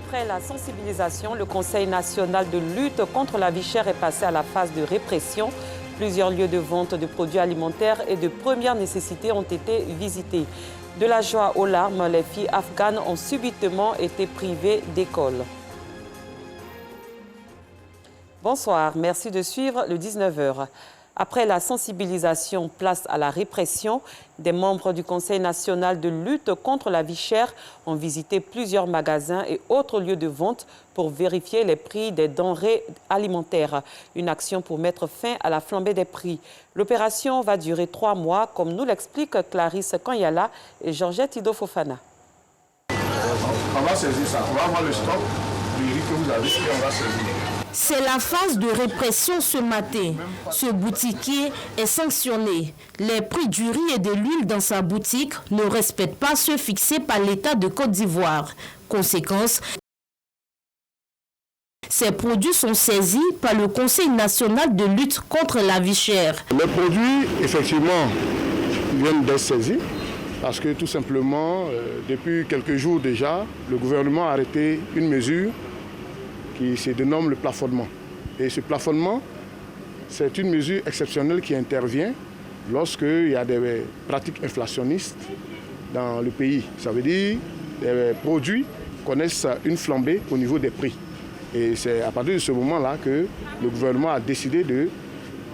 Après la sensibilisation, le Conseil national de lutte contre la vie chère est passé à la phase de répression. Plusieurs lieux de vente de produits alimentaires et de première nécessité ont été visités. De la joie aux larmes, les filles afghanes ont subitement été privées d'école. Bonsoir, merci de suivre le 19h. Après la sensibilisation, place à la répression, des membres du Conseil national de lutte contre la vie chère ont visité plusieurs magasins et autres lieux de vente pour vérifier les prix des denrées alimentaires. Une action pour mettre fin à la flambée des prix. L'opération va durer 3 mois, comme nous l'expliquent Clarisse Kanyala et Georgette Ido-Fofana. On va saisir ça, on va voir le stock du riz que vous avez et on va saisir. C'est la phase de répression ce matin. Ce boutiquier est sanctionné. Les prix du riz et de l'huile dans sa boutique ne respectent pas ceux fixés par l'État de Côte d'Ivoire. Conséquence, ces produits sont saisis par le Conseil national de lutte contre la vie chère. Les produits, effectivement, viennent d'être saisis parce que tout simplement, depuis quelques jours déjà, le gouvernement a arrêté une mesure qui se dénomme le plafonnement. Et ce plafonnement, c'est une mesure exceptionnelle qui intervient lorsqu'il y a des pratiques inflationnistes dans le pays. Ça veut dire que les produits connaissent une flambée au niveau des prix. Et c'est à partir de ce moment-là que le gouvernement a décidé de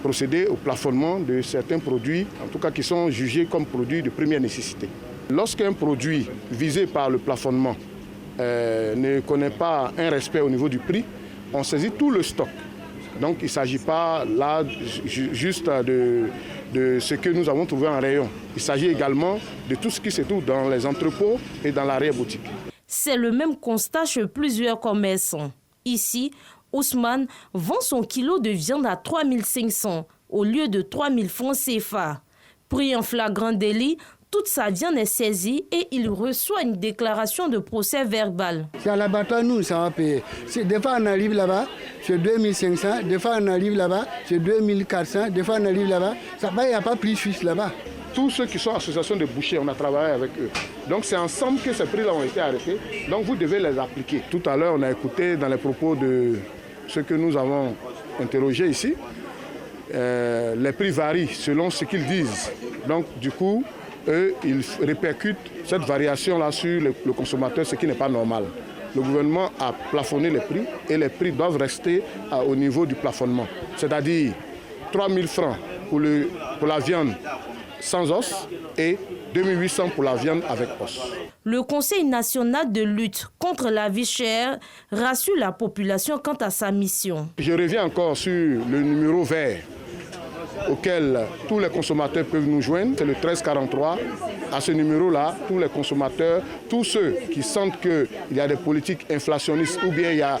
procéder au plafonnement de certains produits, en tout cas qui sont jugés comme produits de première nécessité. Lorsqu'un produit visé par le plafonnement ne connaît pas un respect au niveau du prix, on saisit tout le stock. Donc il ne s'agit pas là juste de ce que nous avons trouvé en rayon. Il s'agit également de tout ce qui se trouve dans les entrepôts et dans l'arrière-boutique. C'est le même constat chez plusieurs commerçants. Ici, Ousmane vend son kilo de viande à 3 500 au lieu de 3 000 francs CFA. Pris en flagrant délit, toute sa viande est saisie et il reçoit une déclaration de procès verbal. C'est à l'abattoir, nous, ça va payer. Des fois, on arrive là-bas, c'est 2500. Des fois, on arrive là-bas, c'est 2400. Des fois, on arrive là-bas, il n'y a pas plus suisse là-bas. Tous ceux qui sont associations de bouchers, on a travaillé avec eux. Donc, c'est ensemble que ces prix-là ont été arrêtés. Donc, vous devez les appliquer. Tout à l'heure, on a écouté dans les propos de ceux que nous avons interrogés ici. Les prix varient selon ce qu'ils disent. Donc, du coup, eux, ils répercutent cette variation-là sur le consommateur, ce qui n'est pas normal. Le gouvernement a plafonné les prix et les prix doivent rester au niveau du plafonnement. C'est-à-dire 3 000 francs pour la viande sans os et 2 800 pour la viande avec os. Le Conseil national de lutte contre la vie chère rassure la population quant à sa mission. Je reviens encore sur le numéro vert auquel tous les consommateurs peuvent nous joindre, c'est le 1343. À ce numéro-là, tous les consommateurs, tous ceux qui sentent qu'il y a des politiques inflationnistes ou bien il y a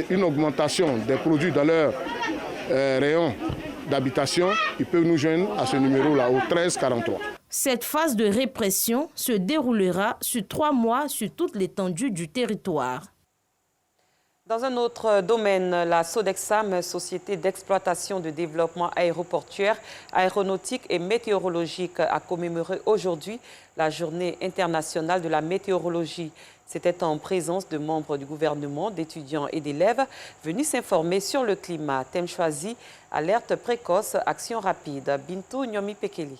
une augmentation des produits dans leur rayon d'habitation, ils peuvent nous joindre à ce numéro-là, au 1343. Cette phase de répression se déroulera sur 3 mois sur toute l'étendue du territoire. Dans un autre domaine, la Sodexam, Société d'exploitation de développement aéroportuaire, aéronautique et météorologique, a commémoré aujourd'hui la journée internationale de la météorologie. C'était en présence de membres du gouvernement, d'étudiants et d'élèves venus s'informer sur le climat. Thème choisi, alerte précoce, action rapide. Bintou Nyomi Pekeli.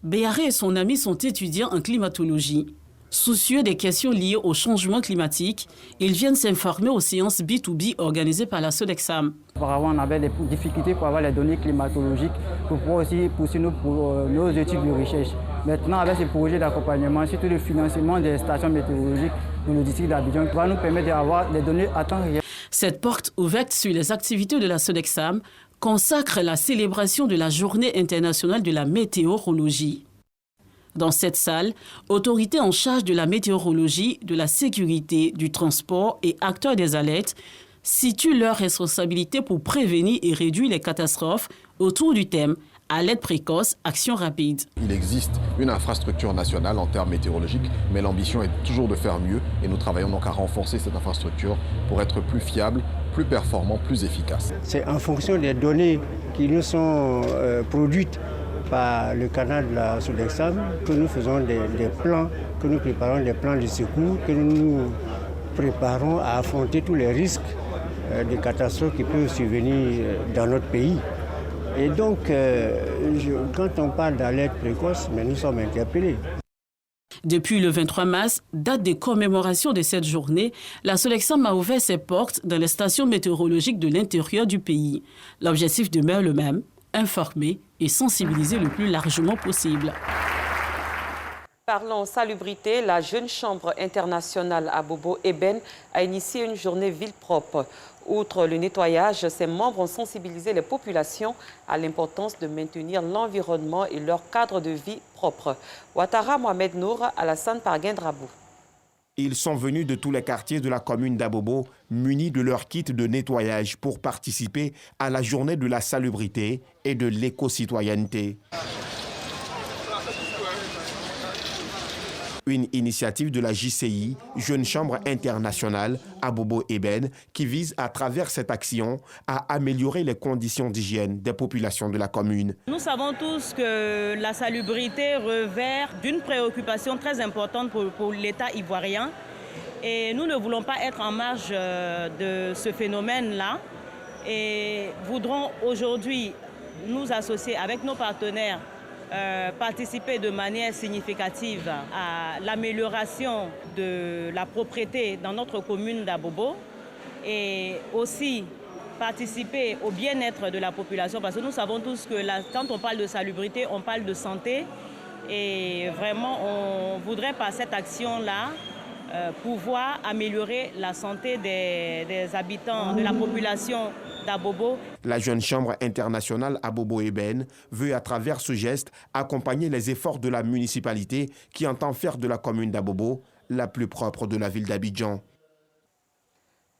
Béaré et son ami sont étudiants en climatologie. Soucieux des questions liées au changement climatique, ils viennent s'informer aux séances B2B organisées par la Sodexam. Auparavant, on avait des difficultés pour avoir les données climatologiques pour pouvoir aussi poursuivre nos études de recherche. Maintenant, avec ce projet d'accompagnement, surtout le financement des stations météorologiques dans le district d'Abidjan, va nous permettre d'avoir des données à temps réel. Cette porte ouverte sur les activités de la Sodexam consacre la célébration de la Journée internationale de la météorologie. Dans cette salle, autorités en charge de la météorologie, de la sécurité, du transport et acteurs des alertes situent leurs responsabilités pour prévenir et réduire les catastrophes autour du thème « Alerte précoce, action rapide ». Il existe une infrastructure nationale en termes météorologiques, mais l'ambition est toujours de faire mieux et nous travaillons donc à renforcer cette infrastructure pour être plus fiable, plus performant, plus efficace. C'est en fonction des données qui nous sont produites par le canal de la Sodexam que nous faisons des plans, que nous préparons des plans de secours, que nous préparons à affronter tous les risques de catastrophes qui peuvent survenir dans notre pays. Et donc, quand on parle d'alerte précoce, mais nous sommes interpellés. Depuis le 23 mars, date de commémoration de cette journée, la Sodexam a ouvert ses portes dans les stations météorologiques de l'intérieur du pays. L'objectif demeure le même, informer et sensibiliser le plus largement possible. Parlons salubrité, la Jeune Chambre internationale à Bobo-Eben a initié une journée ville propre. Outre le nettoyage, ses membres ont sensibilisé les populations à l'importance de maintenir l'environnement et leur cadre de vie propre. Ouattara Mohamed Nour, Alassane Parguin-Drabou. Ils sont venus de tous les quartiers de la commune d'Abobo, munis de leur kit de nettoyage pour participer à la journée de la salubrité et de l'éco-citoyenneté. Une initiative de la JCI, Jeune Chambre internationale à Bobo-Eben, qui vise à travers cette action à améliorer les conditions d'hygiène des populations de la commune. Nous savons tous que la salubrité revêt d'une préoccupation très importante pour l'État ivoirien. Et nous ne voulons pas être en marge de ce phénomène-là. Et voudrons aujourd'hui nous associer avec nos partenaires, participer de manière significative à l'amélioration de la propreté dans notre commune d'Abobo et aussi participer au bien-être de la population parce que nous savons tous que quand on parle de salubrité, on parle de santé et vraiment on voudrait par cette action-là pouvoir améliorer la santé des habitants, de la population d'Abobo. La Jeune Chambre internationale à Bobo-Eben veut à travers ce geste accompagner les efforts de la municipalité qui entend faire de la commune d'Abobo la plus propre de la ville d'Abidjan.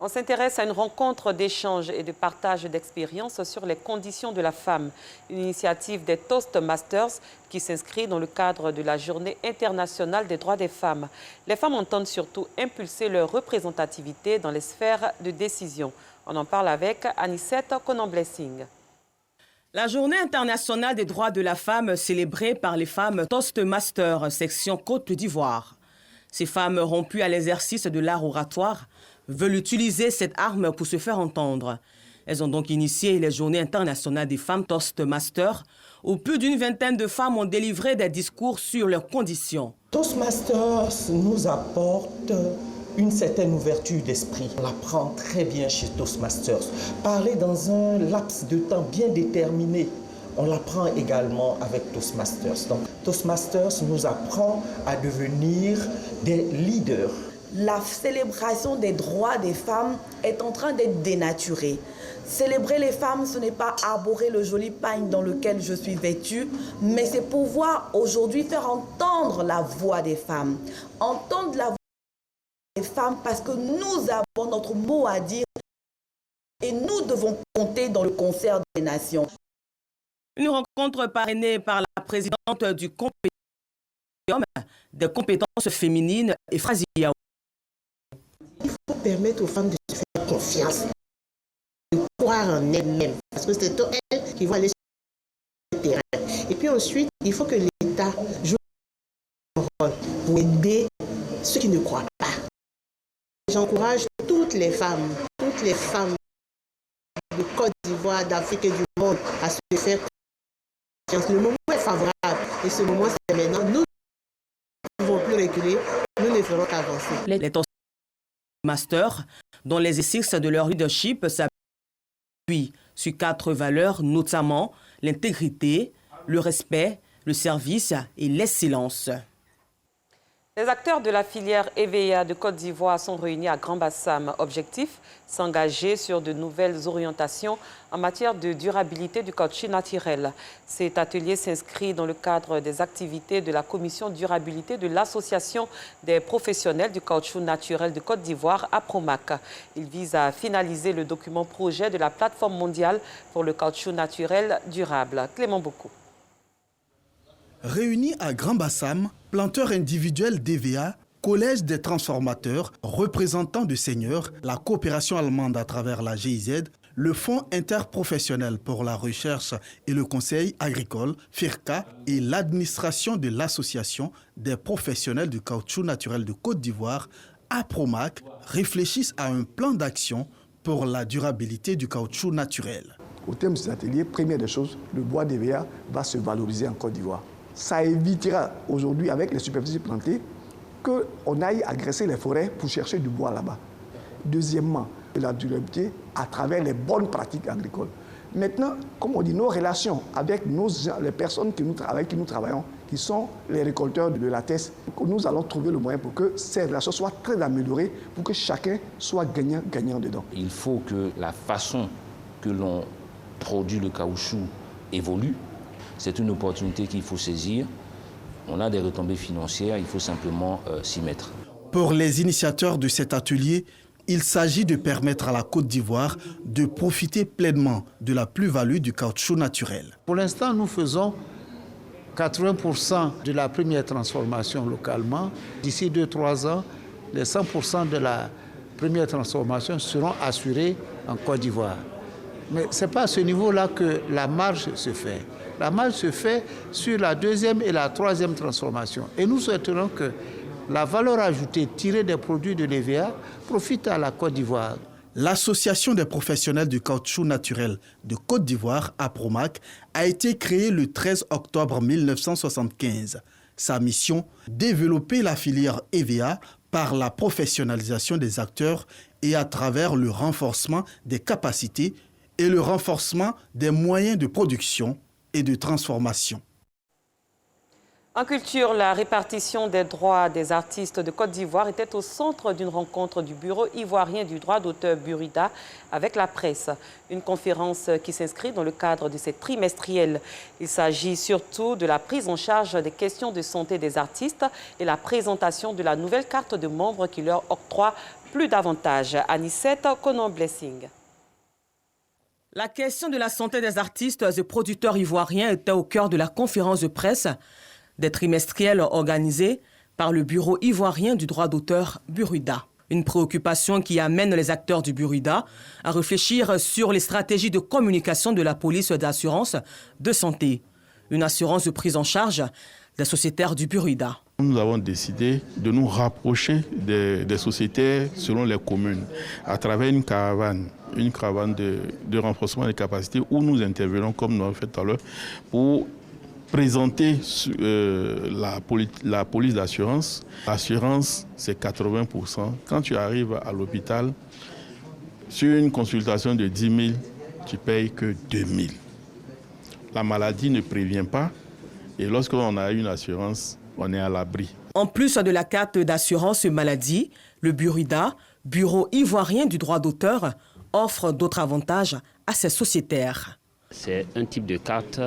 On s'intéresse à une rencontre d'échange et de partage d'expériences sur les conditions de la femme, une initiative des Toastmasters qui s'inscrit dans le cadre de la Journée internationale des droits des femmes. Les femmes entendent surtout impulser leur représentativité dans les sphères de décision. On en parle avec Anicette Conan-Blessing. La Journée internationale des droits de la femme célébrée par les femmes Toastmasters, section Côte d'Ivoire. Ces femmes rompues à l'exercice de l'art oratoire veulent utiliser cette arme pour se faire entendre. Elles ont donc initié les Journées internationales des femmes Toastmasters, où plus d'une vingtaine de femmes ont délivré des discours sur leurs conditions. Toastmasters nous apporte une certaine ouverture d'esprit. On l'apprend très bien chez Toastmasters. Parler dans un laps de temps bien déterminé, on l'apprend également avec Toastmasters. Donc, Toastmasters nous apprend à devenir des leaders. La célébration des droits des femmes est en train d'être dénaturée. Célébrer les femmes, ce n'est pas arborer le joli pagne dans lequel je suis vêtue, mais c'est pouvoir aujourd'hui faire entendre la voix des femmes. Entendre la voix des femmes parce que nous avons notre mot à dire et nous devons compter dans le concert des nations. Une rencontre parrainée par la présidente du Compétium des compétences féminines, Ephrasia. Il faut permettre aux femmes de se faire confiance, de croire en elles-mêmes, parce que c'est elles qui vont aller sur le terrain. Et puis ensuite, il faut que l'État joue son rôle pour aider ceux qui ne croient pas. J'encourage toutes les femmes de Côte d'Ivoire, d'Afrique et du monde à se faire confiance. Le moment est favorable et ce moment c'est maintenant. Nous ne pouvons plus reculer, nous ne ferons qu'avancer. Les Toastmasters, dont les exercices de leur leadership s'appuient sur 4 valeurs, notamment l'intégrité, le respect, le service et l'excellence. Les acteurs de la filière EVA de Côte d'Ivoire sont réunis à Grand-Bassam. Objectif, s'engager sur de nouvelles orientations en matière de durabilité du caoutchouc naturel. Cet atelier s'inscrit dans le cadre des activités de la commission durabilité de l'Association des professionnels du caoutchouc naturel de Côte d'Ivoire, APROMAC. Il vise à finaliser le document projet de la plateforme mondiale pour le caoutchouc naturel durable. Clément Boukou. Réunis à Grand-Bassam, planteurs individuels d'EVA, collège des transformateurs, représentants de seigneurs, la coopération allemande à travers la GIZ, Le Fonds interprofessionnel pour la recherche et le conseil agricole, FIRCA, et l'administration de l'Association des professionnels du caoutchouc naturel de Côte d'Ivoire, APROMAC, réfléchissent à un plan d'action pour la durabilité du caoutchouc naturel. Au terme de ces ateliers, première des choses, le bois d'EVA va se valoriser en Côte d'Ivoire. Ça évitera aujourd'hui, avec les superficies plantées, qu'on aille agresser les forêts pour chercher du bois là-bas. Deuxièmement, la durabilité à travers les bonnes pratiques agricoles. Maintenant, comme on dit, nos relations avec les personnes avec qui nous travaillons, qui sont les récolteurs de la terre, nous allons trouver le moyen pour que ces relations soient très améliorées, pour que chacun soit gagnant dedans. Il faut que la façon que l'on produit le caoutchouc évolue. C'est une opportunité qu'il faut saisir. On a des retombées financières, il faut simplement s'y mettre. Pour les initiateurs de cet atelier, il s'agit de permettre à la Côte d'Ivoire de profiter pleinement de la plus-value du caoutchouc naturel. Pour l'instant, nous faisons 80% de la première transformation localement. D'ici 2-3 ans, les 100% de la première transformation seront assurés en Côte d'Ivoire. Mais ce n'est pas à ce niveau-là que la marge se fait. La marge se fait sur la deuxième et la troisième transformation. Et nous souhaiterons que la valeur ajoutée tirée des produits de l'EVA profite à la Côte d'Ivoire. L'Association des professionnels du caoutchouc naturel de Côte d'Ivoire, APROMAC, a été créée le 13 octobre 1975. Sa mission, développer la filière EVA par la professionnalisation des acteurs et à travers le renforcement des capacités et le renforcement des moyens de production et de transformation. En culture, la répartition des droits des artistes de Côte d'Ivoire était au centre d'une rencontre du Bureau ivoirien du droit d'auteur Burida avec la presse. Une conférence qui s'inscrit dans le cadre de cette trimestrielle. Il s'agit surtout de la prise en charge des questions de santé des artistes et la présentation de la nouvelle carte de membres qui leur octroie plus d'avantages. Anicette Conon-Blessing. La question de la santé des artistes et producteurs ivoiriens était au cœur de la conférence de presse des trimestriels organisés par le Bureau ivoirien du droit d'auteur Burida. Une préoccupation qui amène les acteurs du Burida à réfléchir sur les stratégies de communication de la police d'assurance de santé. Une assurance de prise en charge des sociétaires du Burida. Nous avons décidé de nous rapprocher des sociétaires selon les communes à travers une caravane de renforcement des capacités où nous intervenons, comme nous l'avons fait tout à l'heure, pour présenter la police d'assurance. L'assurance, c'est 80%. Quand tu arrives à l'hôpital, sur une consultation de 10 000, tu payes que 2 000. La maladie ne prévient pas et lorsqu'on a une assurance, on est à l'abri. En plus de la carte d'assurance maladie, le Burida, Bureau ivoirien du droit d'auteur, offre d'autres avantages à ses sociétaires. C'est un type de carte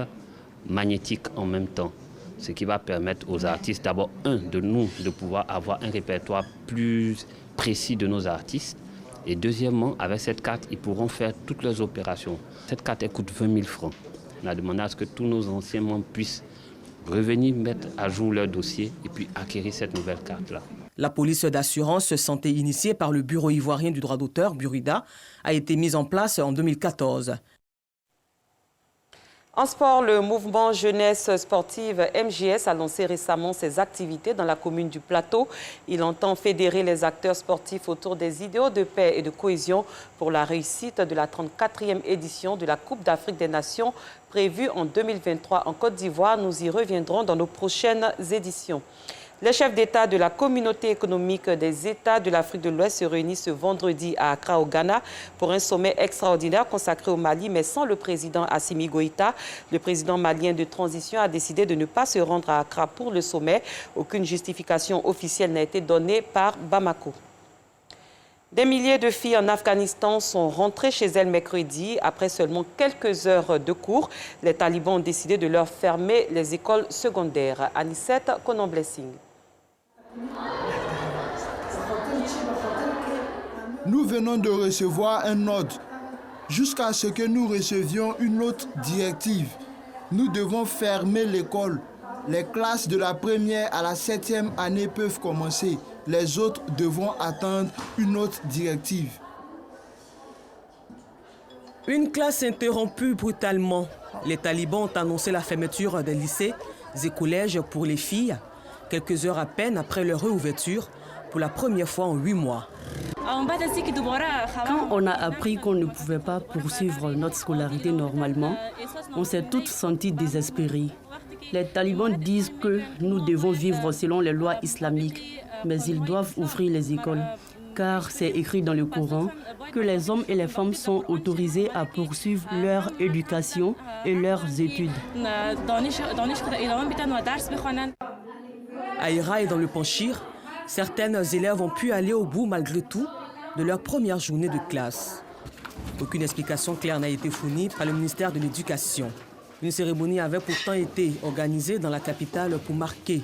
magnétique en même temps, ce qui va permettre aux artistes d'abord, de pouvoir avoir un répertoire plus précis de nos artistes, et deuxièmement, avec cette carte, ils pourront faire toutes leurs opérations. Cette carte, elle coûte 20 000 francs. On a demandé à ce que tous nos anciens membres puissent revenir mettre à jour leur dossier et puis acquérir cette nouvelle carte-là. La police d'assurance santé initiée par le Bureau ivoirien du droit d'auteur, Burida, a été mise en place en 2014. En sport, le mouvement jeunesse sportive MJS a lancé récemment ses activités dans la commune du Plateau. Il entend fédérer les acteurs sportifs autour des idéaux de paix et de cohésion pour la réussite de la 34e édition de la Coupe d'Afrique des Nations prévue en 2023 en Côte d'Ivoire. Nous y reviendrons dans nos prochaines éditions. Les chefs d'État de la communauté économique des États de l'Afrique de l'Ouest se réunissent ce vendredi à Accra, au Ghana, pour un sommet extraordinaire consacré au Mali, mais sans le président Assimi Goïta. Le président malien de transition a décidé de ne pas se rendre à Accra pour le sommet. Aucune justification officielle n'a été donnée par Bamako. Des milliers de filles en Afghanistan sont rentrées chez elles mercredi après seulement quelques heures de cours. Les talibans ont décidé de leur fermer les écoles secondaires. Anicette Conon-Blessing. Nous venons de recevoir un ordre jusqu'à ce que nous recevions une autre directive. Nous devons fermer l'école. Les classes de la première à la 7e année peuvent commencer. Les autres devront attendre une autre directive. Une classe interrompue brutalement. Les talibans ont annoncé la fermeture des lycées et collèges pour les filles, quelques heures à peine après leur réouverture, pour la première fois en 8 mois. Quand on a appris qu'on ne pouvait pas poursuivre notre scolarité normalement, on s'est toutes senties désespérées. Les talibans disent que nous devons vivre selon les lois islamiques, mais ils doivent ouvrir les écoles, car c'est écrit dans le Coran que les hommes et les femmes sont autorisés à poursuivre leur éducation et leurs études. À Hira et dans le Panchir, certaines élèves ont pu aller au bout malgré tout de leur première journée de classe. Aucune explication claire n'a été fournie par le ministère de l'Éducation. Une cérémonie avait pourtant été organisée dans la capitale pour marquer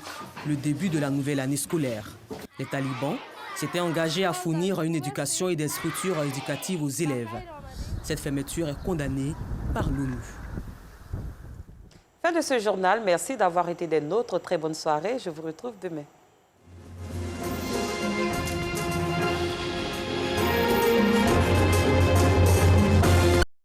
le début de la nouvelle année scolaire. Les talibans s'étaient engagés à fournir une éducation et des structures éducatives aux élèves. Cette fermeture est condamnée par l'ONU. Fin de ce journal. Merci d'avoir été des nôtres. Très bonne soirée. Je vous retrouve demain.